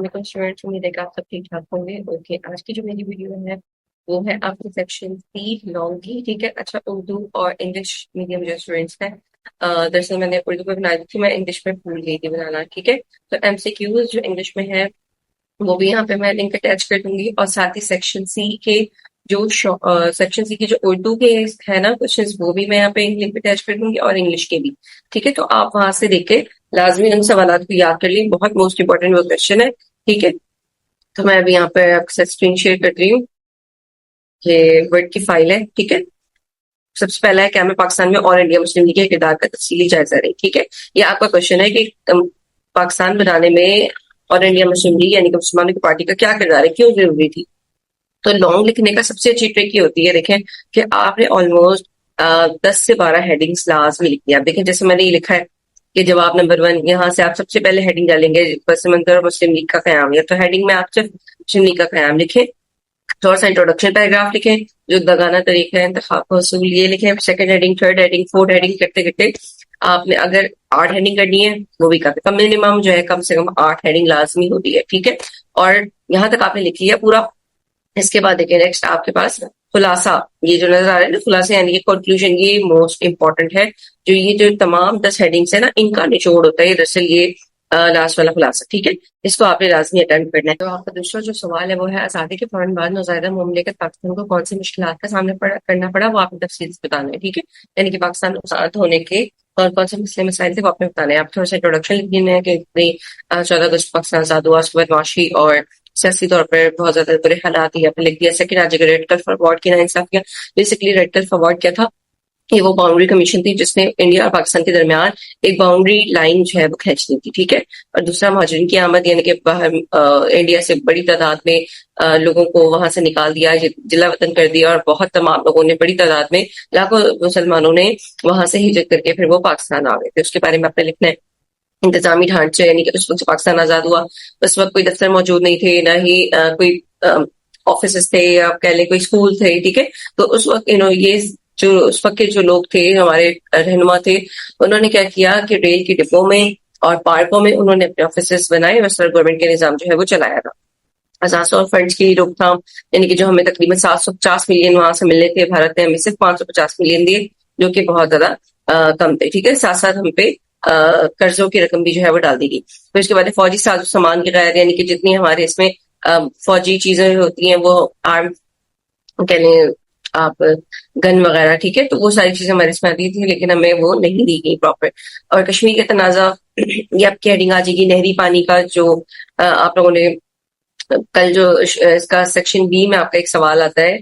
Students उम्मीद है कि आप सब ठीक ठाक होंगे। ओके, आज की जो मेरी वीडियो है वो है आपके सेक्शन सी लॉन्ग की। ठीक है, अच्छा, उर्दू और इंग्लिश मीडियम जो स्टूडेंट्स हैं, दरअसल मैंने उर्दू में बना दी थी, मैं इंग्लिश में भूल गई थी बनाना। ठीक है, तो एमसीक्यूज जो इंग्लिश में है वो भी यहाँ पे मैं लिंक अटैच कर दूंगी, और साथ ही सेक्शन सी के जो सेक्शन सी के जो उर्दू के है ना क्वेश्चंस, वो भी मैं यहाँ पे लिंक अटैच कर दूंगी, और इंग्लिश के भी। ठीक है, तो आप वहां से देख के लाजमी उन सवालों को याद कर ली, बहुत मोस्ट इंपॉर्टेंट वो क्वेश्चन है। ठीक है, तो मैं अभी यहाँ पे आपके साथ स्क्रीन शेयर कर रही हूँ। ये वर्ड की फाइल है। ठीक है, सबसे पहला है क्या मैं पाकिस्तान में और इंडिया मुस्लिम लीग के किरदार का तफसीली जायजा रही। ठीक है, ये आपका क्वेश्चन है कि पाकिस्तान बनाने में और इंडिया मुस्लिम लीग यानी कि मुसलमानों की पार्टी का क्या किरदार है, क्यों जरूरी थी। तो लॉन्ग लिखने का सबसे अच्छी ट्रिक ये होती है, देखें कि आपने ऑलमोस्ट 10 से 12 हेडिंग्स लाजमी लिखनी है। आप देखें, जैसे मैंने ये लिखा है कि जवाब नंबर 1, यहाँ से आप सबसे पहले हेडिंग डालेंगे पस मंजर और मुस्लिम लीग का कयाम, या तो हेडिंग में आप सिर्फ मुस्लिम लीग का कयाम लिखें, थोड़ा सा इंट्रोडक्शन पैराग्राफ लिखें, जो दगाना तरीका है इंतखाब का उसूल ये लिखें, second heading, third heading, fourth heading करते करते आपने अगर 8 हेडिंग करनी है वो भी काफी कम, मिनिमम जो है कम से कम 8 हेडिंग लाजमी होती है। ठीक है, और यहाँ तक आपने लिख लिया पूरा। इसके बाद देखिए नेक्स्ट आपके पास खुलासा, ये जो नजर आ रहा है ना खुलासा यानी कि कंक्लूजन, ये मोस्ट इंपॉर्टेंट है। जो ये जो तमाम 10 हेडिंग्स है ना, इनका निचोड़ होता है दरअसल ये लास्ट वाला खुलासा। ठीक है, इसको आपने लाजमी अटेम्प्ट करना है। तो आपका दूसरा जो सवाल है वो है आजादी के फौरन बाद नौज़ायदा मुमलिकत पाकिस्तान को कौन सी मुश्किलात का सामना करना पड़ा, वो आपने तफसील से बताना है। ठीक है, यानी कि पाकिस्तान आजाद होने के कौन कौन से मसले मसाइल थे वो आपने बताना है। आप थोड़ा सा इंट्रोडक्शन लिख देना है कि 14 अगस्त पाकिस्तान आजाद हुआ, उसके बाद माशी और सियासी तौर पर बहुत ज्यादा बुरे हालात, यहाँ पे लिख दिया। सेकंड आज रेड कर्फ अवार्ड की नाइंसाफियां, बेसिकली रेड कर्फ अवार्ड क्या था, ये वो बाउंड्री कमीशन थी जिसने इंडिया और पाकिस्तान के दरमियान एक बाउंड्री लाइन जो है वो खींचनी थी। ठीक है, और दूसरा महाजरीन की आमद, यानी कि बाहर इंडिया से बड़ी तादाद में लोगों को वहां से निकाल दिया, जिला वतन कर दिया, और बहुत तमाम लोगों ने बड़ी तादाद में लाखों मुसलमानों ने वहां से हिजरत करके फिर वो पाकिस्तान आ गए थे। उसके बारे में आपने लिखना है। इंतजामी ढांचे, यानी कि उस वक्त पाकिस्तान आजाद हुआ उस वक्त कोई दफ्तर मौजूद नहीं थे, ना ही कोई ऑफिस थे, या आप कह लें कोई स्कूल थे। ठीक है, तो उस वक्त ये जो उस वक्त के जो लोग थे, हमारे रहनुमा थे, उन्होंने क्या किया कि रेल के डिब्बों में और पार्कों में उन्होंने अपने ऑफिस बनाए, और गवर्नमेंट के निजाम जो है वो चलाया था। असासा और फंड्स की रोकथाम, यानी कि जो हमें तकरीबन 750 मिलियन वहां से मिलने थे, भारत ने हमें सिर्फ 550 मिलियन दिए, जो कि बहुत ज्यादा कम थे। ठीक है, साथ साथ हम पे कर्जों की रकम भी जो है वो डाल दी गई। फिर उसके बाद फौजी साजो सामान की गैर, यानी कि जितनी हमारे इसमें फौजी चीजें होती हैं, वो आर्म कह लें आप, गन वगैरह। ठीक है, तो वो सारी चीजें हमारे इसमें आती थी, लेकिन हमें वो नहीं दी गई प्रॉपर। और कश्मीर के तनाजा, ये आपकी हेडिंग आ जाएगी। नहरी पानी का जो आप लोगों ने कल जो इसका सेक्शन बी में आपका एक सवाल आता है,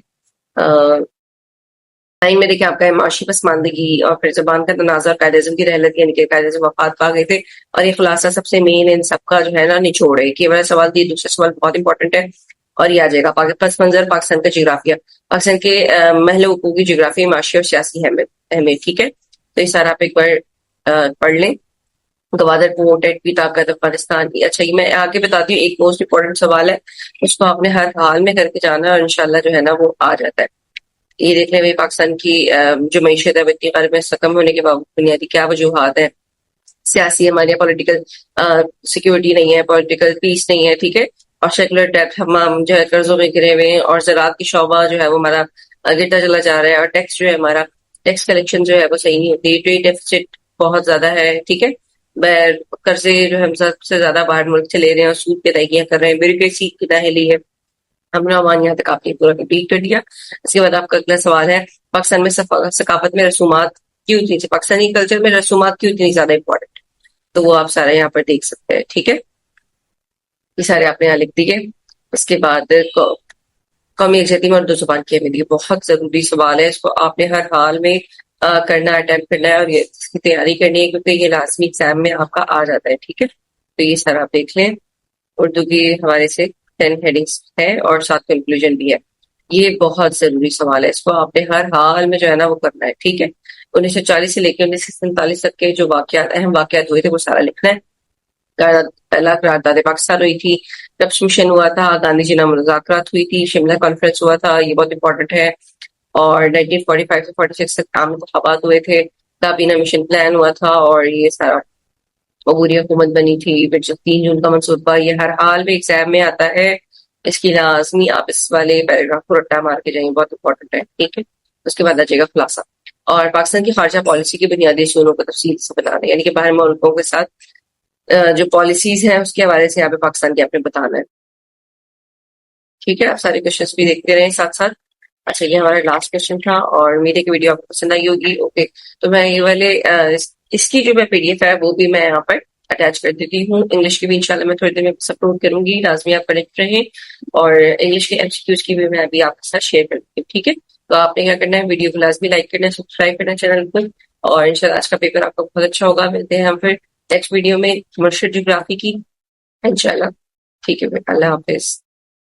टाइम में देखिए आपका है माशी पसमानदगी और फिर जबान का तनाज़ा और कायदे-ए-इज़्म की रहलत, यानी कि कायदे-ए-इज़्म वफात पा गए थे। और ये खुलासा सबसे मेन इन सबका जो है ना निचोड़ है। ये वाला सवाल, ये दूसरा सवाल बहुत इंपॉर्टेंट है, और ये आ जाएगा पस मंजर पाकिस्तान का जियोग्राफिया, पाकिस्तान के महल वकूअ की जियोग्राफी, माशी और सियासी अहमियत। ठीक है, तो ये सारा आप एक बार पढ़ लें। गवादर पोर्ट, एटवी ताकत अफगानिस्तान की। अच्छा, ये मैं आगे बताती हूँ, एक मोस्ट इंपॉर्टेंट सवाल है, उसको आपने हर हाल में करके जाना है, और इंशाल्लाह जो है ना वो आ जाता है। ये देखने में पाकिस्तान की जो मीशत है वो इतनी कम में कम होने के बावजूद बुनियादी क्या वजूहत है। सियासी हमारे यहाँ पॉलिटिकल सिक्योरिटी नहीं है, पॉलिटिकल पीस नहीं है। ठीक है, और सेकुलर डेप्थ हम जो है कर्जों में गिरे हुए हैं, और ज़राअत की शोबा जो है वो हमारा गिरता चला जा रहा है, और टैक्स जो है हमारा टैक्स कलेक्शन जो है वो सही नहीं होती, ट्रेड डेफिसिट बहुत ज्यादा है। ठीक है, कर्जे जो हम सबसे ज्यादा बाहर मुल्क से ले रहे हैं, और सूद की अदायगियां कर रहे हैं, ब्यूरोक्रेसी की नाहली है। हमने अमान यहाँ तक आपने पूरा कंप्लीट कर दिया। इसके बाद आपका अगला सवाल है, पाकिस्तान में सकाफत में रसूमात क्यों इतनी, पाकिस्तानी कल्चर में रसूमात क्यों इतनी ज्यादा इंपॉर्टेंट, तो वो आप सारे यहाँ पर देख सकते हैं। ठीक है, ये सारे आपने यहाँ लिख दिए। उसके बाद कौमी यकजहती में उर्दू जुबान की अहमियत, ये बहुत जरूरी सवाल है, इसको आपने हर हाल में करना, अटेम्प्ट करना है, और ये इसकी तैयारी करनी है, क्योंकि ये लाजमी एग्जाम में आपका आ जाता है। ठीक है, तो ये सारा आप देख लें। उर्दू की हमारे से 10 हेडिंग्स है, और साथ कंक्लूजन भी है। ये बहुत जरूरी सवाल है, इसको आपने हर हाल में जो है ना वो करना है। ठीक है, 1940 से लेकर 1947 तक के जो वाकयात, अहम वाकयात हुए थे, वो सारा लिखना है। पहला करारदाद पाकिस्तान हुई थी, तब्स मिशन हुआ था, गांधी जी नाम मुज़ाकरात हुई थी, शिमला कॉन्फ्रेंस हुआ था, ये बहुत इंपॉर्टेंट है। और 1945 से 46 तक आम इंतखाबात हुए थे, काबीना मिशन प्लान हुआ था, और ये सारा عبوری حکومت بنی تھی، پھر جو 3 جون کا منصوبہ، یہ ہر حال میں ایگزام میں آتا ہے، اس کی لازمی آپ اس والے پیراگراف کو رٹا مار کے جائیں، بہت امپورٹنٹ ہے، ٹھیک ہے. اس کے بعد آ جائے گا خلاصہ. اور پاکستان کی خارجہ پالیسی کی بنیادی اصولوں کو تفصیل سے بتانا ہے، یعنی کہ باہر ملکوں کے ساتھ جو پالیسیز ہیں اس کے حوالے سے یہاں پہ پاکستان کے آپ نے بتانا ہے. ٹھیک ہے، آپ سارے کوشچنس بھی دیکھتے رہیں ساتھ ساتھ. اچھا، یہ ہمارا لاسٹ کوشچن تھا، اور امید ہے کہ ویڈیو آپ کو پسند آئی ہوگی. اوکے، تو میں یہ والے اس کی جو میں پی ڈی ایف ہے وہ بھی میں یہاں پر اٹیچ کر دیتی ہوں. انگلش کی بھی انشاءاللہ میں تھوڑی دیر میں اپلوڈ کروں گی، لازمی آپ کنیکٹ رہیں. اور انگلش کے MCQs کی بھی میں ابھی آپ کے ساتھ شیئر کر دوں گی، ٹھیک ہے. تو آپ نے کیا کرنا ہے، ویڈیو کو لازمی لائک کرنا ہے، سبسکرائب کرنا ہے چینل کو. اور انشاءاللہ آج کا پیپر آپ کو بہت اچھا ہوگا. ملتے ہیں ہم پھر نیکسٹ ویڈیو میں کمرشل جیوگرافی کی انشاءاللہ. ٹھیک ہے، پھر اللہ حافظ.